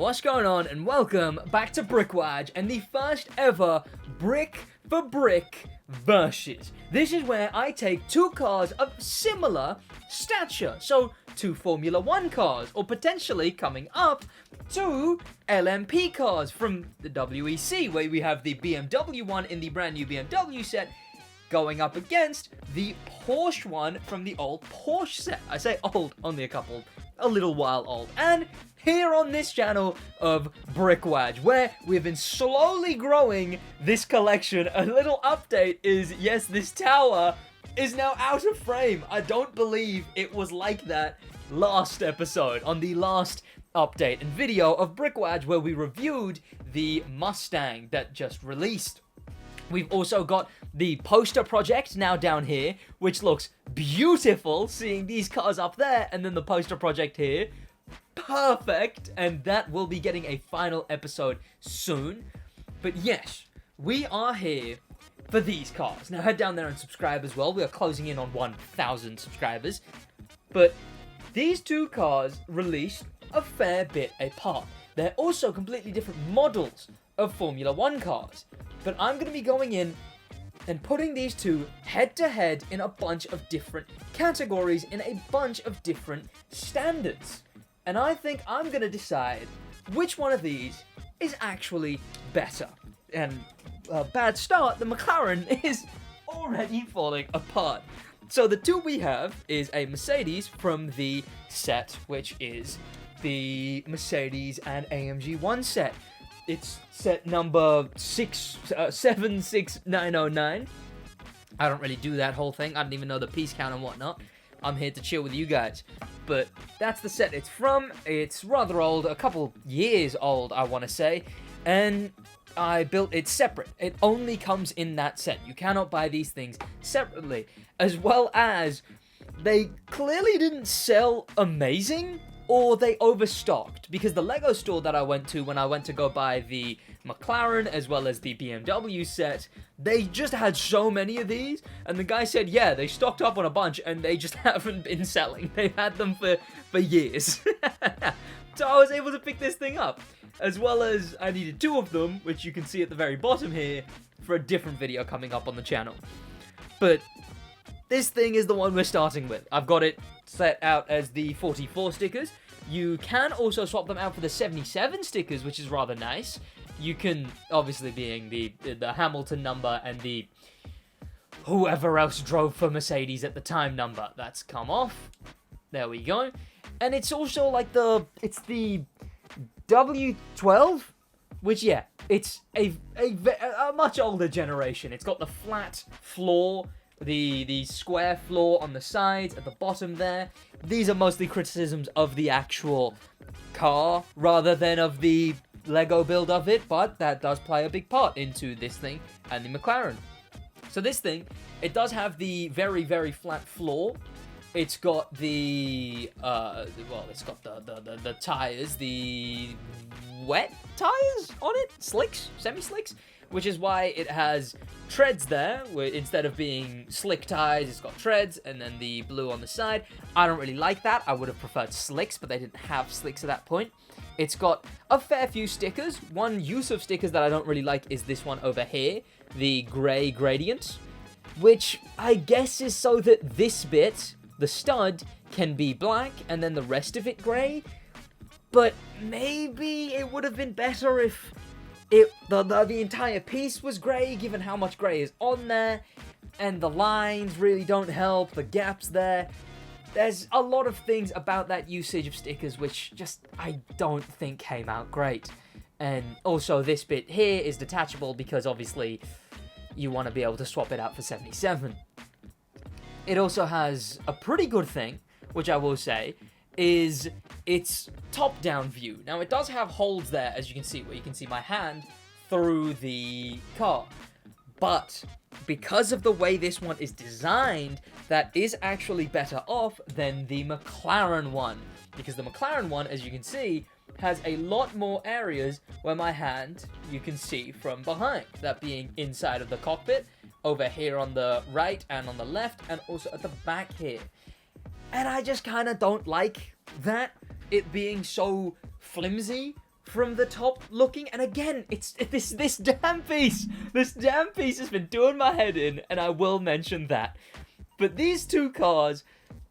What's going on, and welcome back to Brickwage and the first ever brick for brick versus. This is where I take two cars of similar stature, so two Formula 1 cars, or potentially coming up, two LMP cars from the WEC, where we have the BMW one in the brand new BMW set going up against the Porsche one from the old Porsche set. I say old, only a little while old. And here on this channel of Brickwage, where we've been slowly growing this collection, a little update is, yes, this tower is now out of frame. I don't believe it was like that last episode, on the last update and video of Brickwage, where we reviewed the Mustang that just released. We've also got the poster project now down here, which looks beautiful, seeing these cars up there, and then the poster project here. Perfect, and that will be getting a final episode soon. But yes, we are here for these cars. Now head down there and subscribe as well. We are closing in on 1,000 subscribers. But these two cars released a fair bit apart. They're also completely different models of Formula 1 cars. But I'm going to be going in and putting these two head to head in a bunch of different categories, in a bunch of different standards. And I think I'm going to decide which one of these is actually better. And a bad start, the McLaren is already falling apart. So the two we have is a Mercedes from the set, which is the Mercedes and AMG 1 set. It's set number 76909. I don't really do that whole thing. I don't even know the piece count and whatnot. I'm here to chill with you guys. But that's the set it's from. It's rather old, a couple years old, I want to say. And I built it separate. It only comes in that set. You cannot buy these things separately. As well as they clearly didn't sell amazing, or they overstocked, because the Lego store that I went to when I went to go buy the McLaren as well as the BMW set, they just had so many of these, and the guy said, yeah, they stocked up on a bunch, and they just haven't been selling. They've had them for years. So I was able to pick this thing up, as well as I needed two of them, which you can see at the very bottom here, for a different video coming up on the channel. But this thing is the one we're starting with. I've got it set out as the 44 stickers. You can also swap them out for the 77 stickers, which is rather nice. You can, obviously being the Hamilton number and the whoever else drove for Mercedes at the time number. That's come off. There we go. And it's also like it's the W12, which, yeah, it's a much older generation. It's got the flat floor, the square floor on the sides, at the bottom there. These are mostly criticisms of the actual car rather than of the Lego build of it, but that does play a big part into this thing and the McLaren. So this thing, it does have the very, very flat floor. It's got the, it's got the tires, the wet tires on it, slicks, semi-slicks, which is why it has treads there, where instead of being slick tires, it's got treads, and then the blue on the side. I don't really like that. I would have preferred slicks, but they didn't have slicks at that point. It's got a fair few stickers. One use of stickers that I don't really like is this one over here, the grey gradient, which I guess is so that this bit, the stud, can be black, and then the rest of it grey. But maybe it would have been better if the entire piece was grey, given how much grey is on there, and the lines really don't help, the gaps there. There's a lot of things about that usage of stickers which just I don't think came out great. And also this bit here is detachable because obviously you want to be able to swap it out for 77. It also has a pretty good thing, which I will say, is its top-down view. Now, it does have holes there, as you can see, where you can see my hand through the car. But because of the way this one is designed, that is actually better off than the McLaren one. Because the McLaren one, as you can see, has a lot more areas where my hand, you can see from behind. That being inside of the cockpit, over here on the right and on the left, and also at the back here. And I just kind of don't like that, it being so flimsy from the top looking, and again, it's this damn piece. This damn piece has been doing my head in, and I will mention that. But these two cars,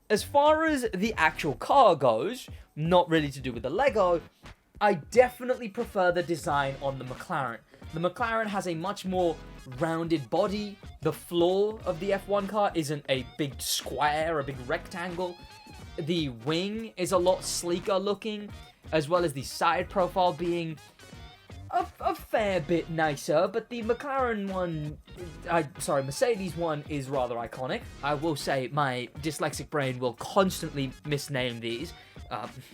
as far as the actual car goes, not really to do with the Lego, I definitely prefer the design on the McLaren. The McLaren has a much more rounded body. The floor of the F1 car isn't a big square, a big rectangle. The wing is a lot sleeker looking, as well as the side profile being a fair bit nicer, but the McLaren one, Mercedes one is rather iconic. I will say my dyslexic brain will constantly misname these,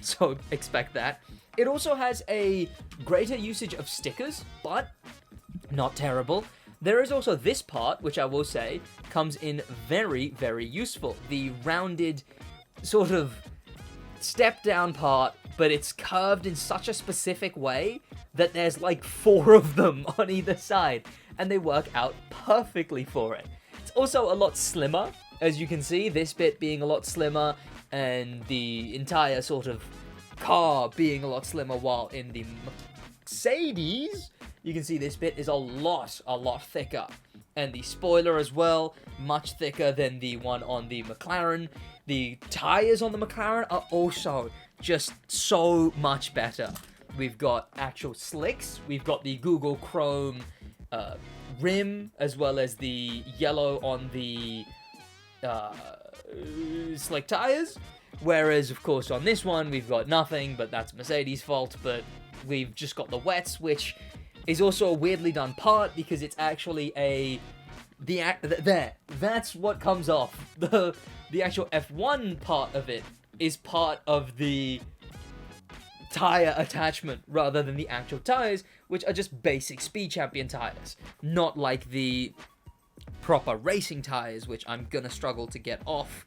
so expect that. It also has a greater usage of stickers, but not terrible. There is also this part, which I will say, comes in very, very useful. The rounded sort of step-down part, but it's curved in such a specific way that there's like 4 of them on either side, and they work out perfectly for it. It's also a lot slimmer, as you can see, this bit being a lot slimmer, and the entire sort of car being a lot slimmer, while in the Mercedes, you can see this bit is a lot thicker. And the spoiler as well, much thicker than the one on the McLaren. The tires on the McLaren are also just so much better. We've got actual slicks, we've got the Google Chrome rim, as well as the yellow on the slick tires. Whereas, of course, on this one, we've got nothing, but that's Mercedes' fault. But we've just got the wets, which is also a weirdly done part, because it's actually that's what comes off. The actual F1 part of it is part of the tire attachment, rather than the actual tires, which are just basic Speed Champion tires. Not like the proper racing tires, which I'm gonna struggle to get off.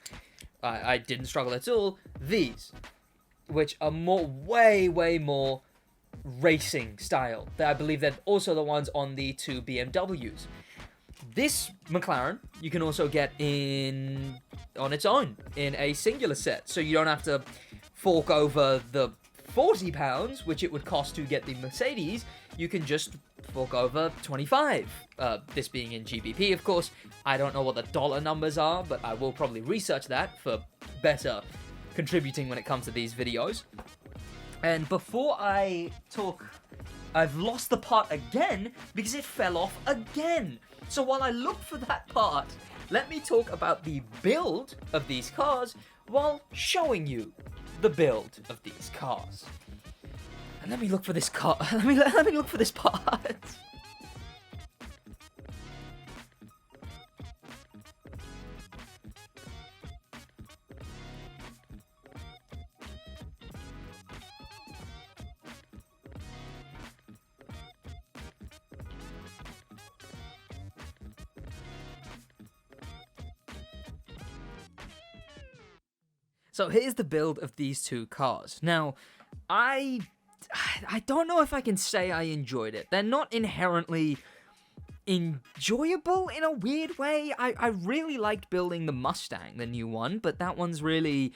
I didn't struggle at all. These, which are way more racing style. I believe they're also the ones on the 2 BMWs. This McLaren, you can also get on its own, in a singular set. So you don't have to fork over the £40, which it would cost to get the Mercedes. You can just fork over 25. This being in GBP, of course. I don't know what the dollar numbers are, but I will probably research that for better contributing when it comes to these videos. And before I talk, I've lost the part again because it fell off again. So while I look for that part, let me talk about the build of these cars while showing you the build of these cars. And let me look for this car. Let me look for this part. So here's the build of these two cars. Now, I don't know if I can say I enjoyed it. They're not inherently enjoyable in a weird way. I really liked building the Mustang, the new one, but that one's really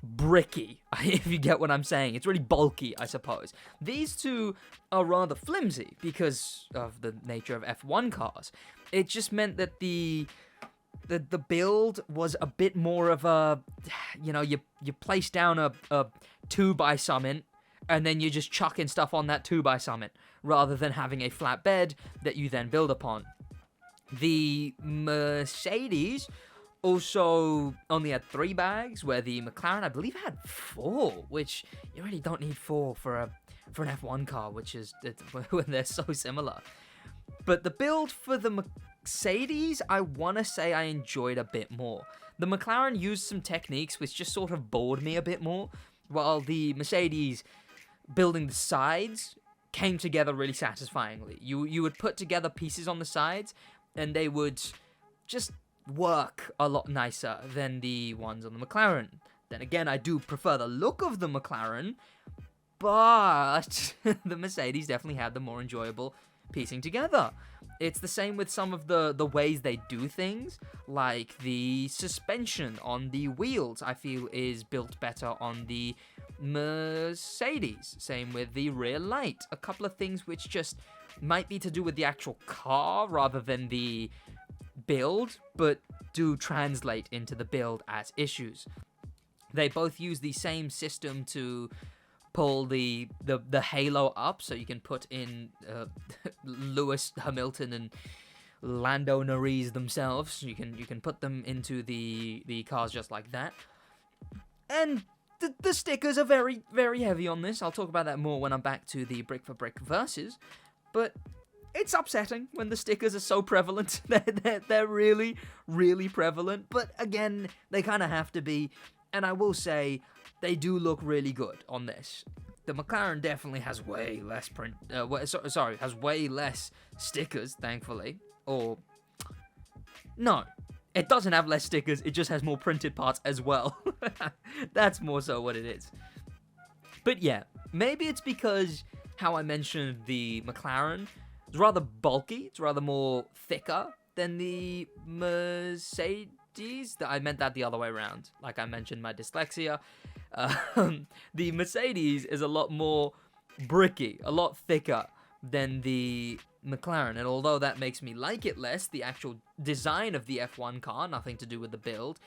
bricky, if you get what I'm saying. It's really bulky, I suppose. These two are rather flimsy because of the nature of F1 cars. It just meant that the build was a bit more of a, you place down a 2x and then you're just chucking stuff on that 2x rather than having a flat bed that you then build upon. The Mercedes also only had 3 bags, where the McLaren, I believe, had 4, which you really don't need 4 for an F1 car, when they're so similar. But the build for the Mercedes, I want to say I enjoyed a bit more. The McLaren used some techniques which just sort of bored me a bit more, while the Mercedes building the sides came together really satisfyingly. You would put together pieces on the sides, and they would just work a lot nicer than the ones on the McLaren. Then again, I do prefer the look of the McLaren, but the Mercedes definitely had the more enjoyable piecing together. It's the same with some of the ways they do things, like the suspension on the wheels, I feel is built better on the Mercedes. Same with the rear light. A couple of things which just might be to do with the actual car rather than the build, but do translate into the build as issues. They both use the same system to pull the halo up, so you can put in Lewis Hamilton and Lando Norris themselves. You can put them into the cars just like that. And the stickers are very, very heavy on this. I'll talk about that more when I'm back to the brick for brick versus. But it's upsetting when the stickers are so prevalent. They're really, really prevalent. But again, they kind of have to be. And I will say, they do look really good on this. The McLaren definitely has way less has way less stickers, thankfully. Or, no, it doesn't have less stickers, it just has more printed parts as well. That's more so what it is. But yeah, maybe it's because how I mentioned the McLaren is rather bulky, it's rather more thicker than the Mercedes. I meant that the other way around. Like I mentioned, my dyslexia. The Mercedes is a lot more bricky, a lot thicker than the McLaren. And although that makes me like it less, the actual design of the F1 car, nothing to do with the build,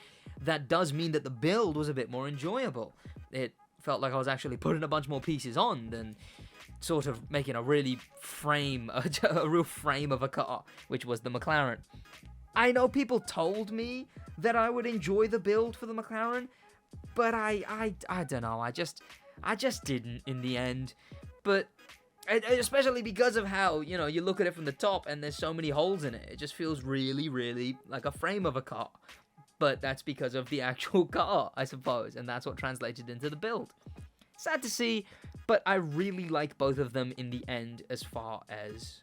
that does mean that the build was a bit more enjoyable. It felt like I was actually putting a bunch more pieces on than sort of making a really a real frame of a car, which was the McLaren. I know people told me that I would enjoy the build for the McLaren, but I don't know. I just didn't in the end. But especially because of how, you look at it from the top and there's so many holes in it. It just feels really, really like a frame of a car. But that's because of the actual car, I suppose, and that's what translated into the build. Sad to see, but I really like both of them in the end as far as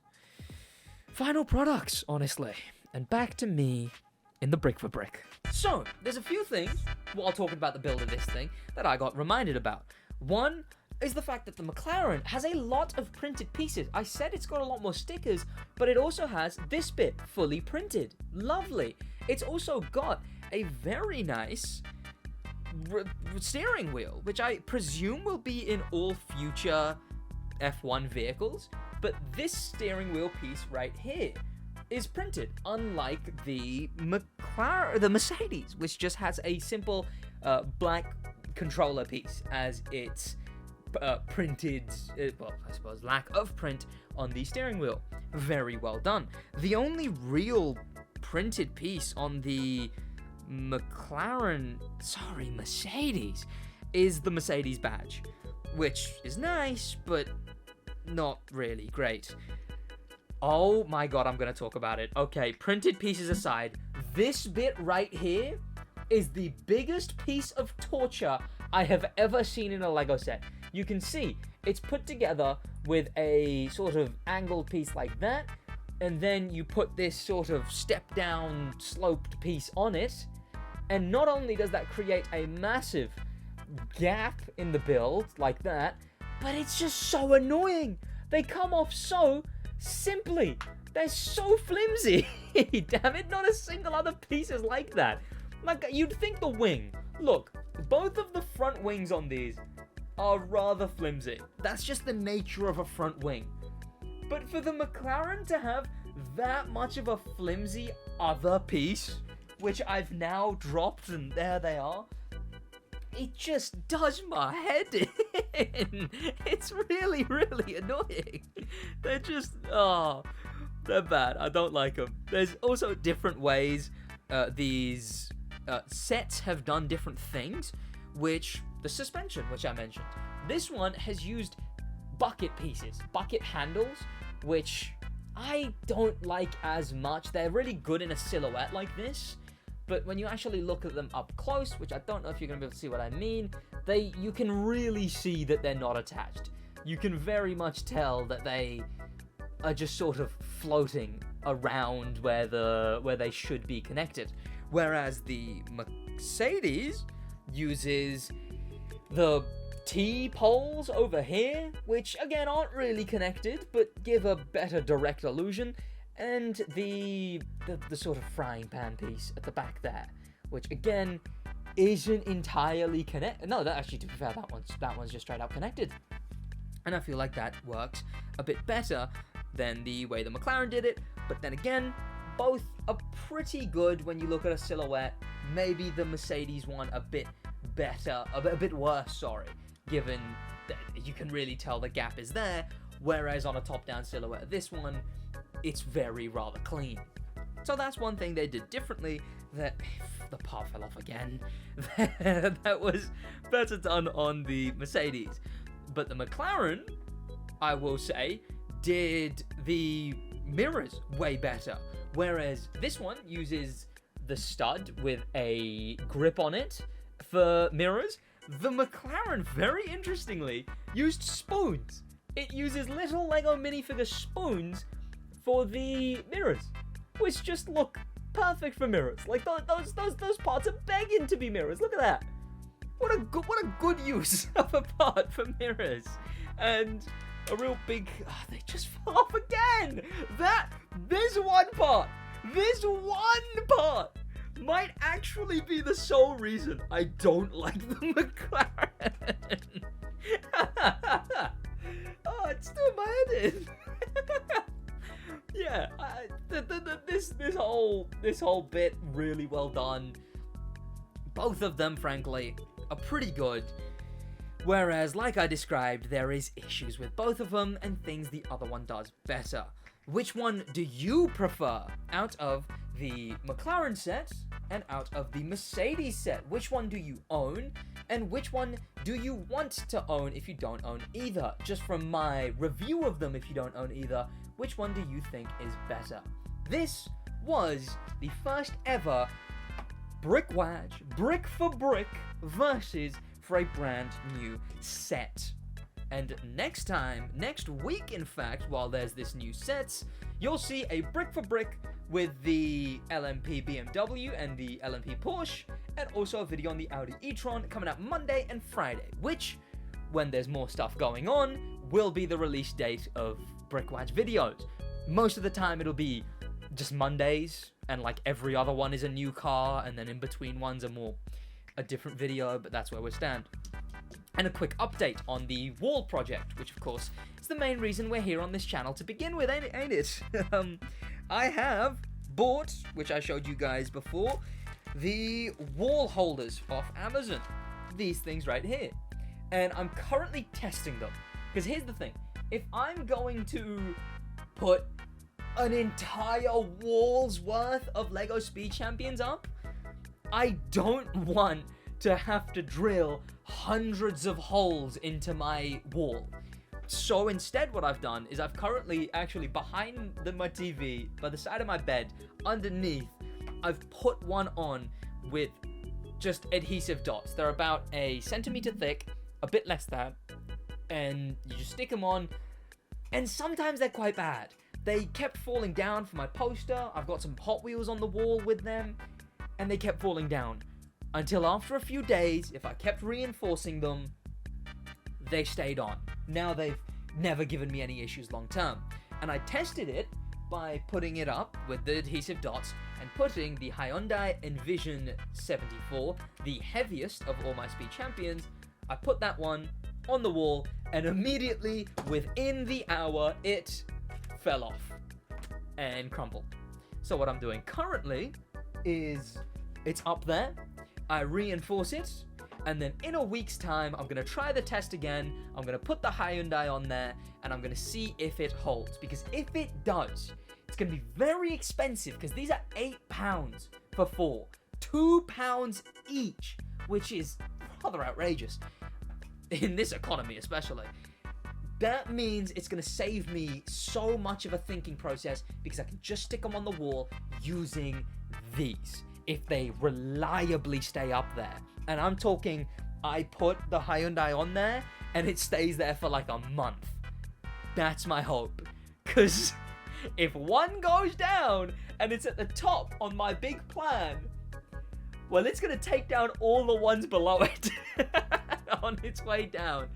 final products, honestly. And back to me in the brick for brick. So, there's a few things, while talking about the build of this thing, that I got reminded about. One is the fact that the McLaren has a lot of printed pieces. I said it's got a lot more stickers, but it also has this bit fully printed. Lovely. It's also got a very nice steering wheel, which I presume will be in all future F1 vehicles. But this steering wheel piece right here is printed, unlike the Mercedes, which just has a simple black controller piece as its printed, I suppose, lack of print on the steering wheel. Very well done. The only real printed piece on the Mercedes, is the Mercedes badge, which is nice, but not really great. Oh my god, I'm going to talk about it. Okay, printed pieces aside, this bit right here is the biggest piece of torture I have ever seen in a Lego set. You can see, it's put together with a sort of angled piece like that, and then you put this sort of step-down, sloped piece on it, and not only does that create a massive gap in the build, like that, but it's just so annoying. They come off so simply. They're so flimsy. Damn it, not a single other piece is like that. Like, you'd think the wing. Look, both of the front wings on these are rather flimsy. That's just the nature of a front wing. But for the McLaren to have that much of a flimsy other piece, which I've now dropped and there they are, it just does my head in. It's really, really annoying. They're just, they're bad. I don't like them. There's also different ways these sets have done different things, which, the suspension, which I mentioned. This one has used bucket pieces, bucket handles, which I don't like as much. They're really good in a silhouette like this, but when you actually look at them up close, which I don't know if you're going to be able to see what I mean, you can really see that they're not attached. You can very much tell that they are just sort of floating around where they should be connected. Whereas the Mercedes uses the T-poles over here, which again aren't really connected, but give a better direct illusion, and the sort of frying pan piece at the back there, which again isn't entirely connected. No, that actually, to be fair, that one's just straight up connected, and I feel like that works a bit better than the way the McLaren did it. But then again, both are pretty good when you look at a silhouette. Maybe the Mercedes one a bit better, a bit worse, sorry, given that you can really tell the gap is there, whereas on a top-down silhouette of this one, it's very rather clean. So that's one thing they did differently. That the part fell off again. That was better done on the Mercedes. But the McLaren, I will say, did the mirrors way better. Whereas this one uses the stud with a grip on it for mirrors. The McLaren, very interestingly, used spoons. It uses little Lego minifigure spoons for the mirrors, which just look perfect for mirrors. Like those parts are begging to be mirrors. Look at that. What a good use of a part for mirrors. And a real big... Oh, they just fell off again. This one part might actually be the sole reason I don't like the McLaren. Oh, it's still my head in. Yeah, this whole bit really well done. Both of them, frankly, are pretty good. Whereas, like I described, there is issues with both of them and things the other one does better. Which one do you prefer out of the McLaren set and out of the Mercedes set? Which one do you own, and which one do you want to own if you don't own either? Just from my review of them, if you don't own either, which one do you think is better? This was the first ever brick for brick versus for a brand new set. And next week in fact, while there's this new set, you'll see a brick for brick with the LMP BMW and the LMP Porsche, and also a video on the Audi e-tron coming out Monday and Friday, which, when there's more stuff going on, will be the release date of Brickwatch videos. Most of the time it'll be just Mondays, and like every other one is a new car, and then in between ones are a different video, but that's where we stand. And a quick update on the wall project, which of course is the main reason we're here on this channel to begin with, ain't it? I have bought, which I showed you guys before, the wall holders off Amazon. These things right here. And I'm currently testing them. Because here's the thing. If I'm going to put an entire wall's worth of LEGO Speed Champions up, I don't want to have to drill hundreds of holes into my wall. So instead what I've done is I've currently actually behind my TV, by the side of my bed, underneath, I've put one on with just adhesive dots. They're about a centimeter thick, a bit less than, and you just stick them on, and sometimes they're quite bad. They kept falling down for my poster. I've got some Hot Wheels on the wall with them, and they kept falling down. Until after a few days, if I kept reinforcing them, they stayed on. Now they've never given me any issues long term. And I tested it by putting it up with the adhesive dots and putting the Hyundai Envision 74, the heaviest of all my Speed Champions. I put that one on the wall, and immediately within the hour it fell off and crumbled. So what I'm doing currently is it's up there, I reinforce it, and then in a week's time I'm going to try the test again. I'm going to put the Hyundai on there and I'm going to see if it holds, because if it does, it's going to be very expensive, because these are £8 for 4, £2 each, which is rather outrageous in this economy especially. That means it's going to save me so much of a thinking process, because I can just stick them on the wall using these if they reliably stay up there. And I'm talking, I put the Hyundai on there and it stays there for like a month. That's my hope. Because if one goes down and it's at the top on my big plan, well, it's going to take down all the ones below it. on its way down.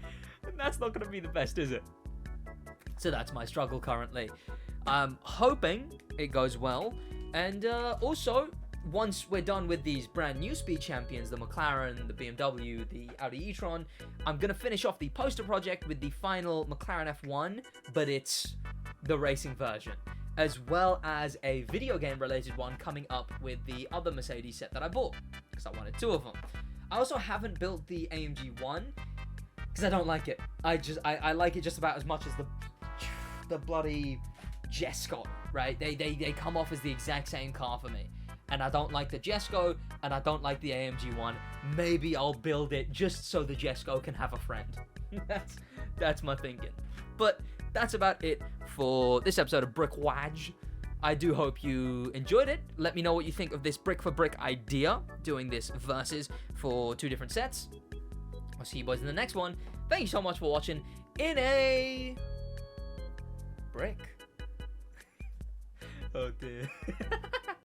And that's not going to be the best, is it? So that's my struggle currently. I'm hoping it goes well. And also, once we're done with these brand new speed champions, the McLaren, the BMW, the Audi e-tron, I'm going to finish off the poster project with the final McLaren F1, but it's the racing version, as well as a video game related one coming up with the other Mercedes set that I bought, because I wanted 2 of them. I also haven't built the AMG one, because I don't like it. I like it just about as much as the bloody Jesco, right? They come off as the exact same car for me. And I don't like the Jesco, and I don't like the AMG one. Maybe I'll build it just so the Jesco can have a friend. That's my thinking. But that's about it for this episode of Brick Wadge. I do hope you enjoyed it. Let me know what you think of this brick for brick idea, doing this versus for 2 different sets. I'll see you boys in the next one. Thank you so much for watching in a brick. Oh dear.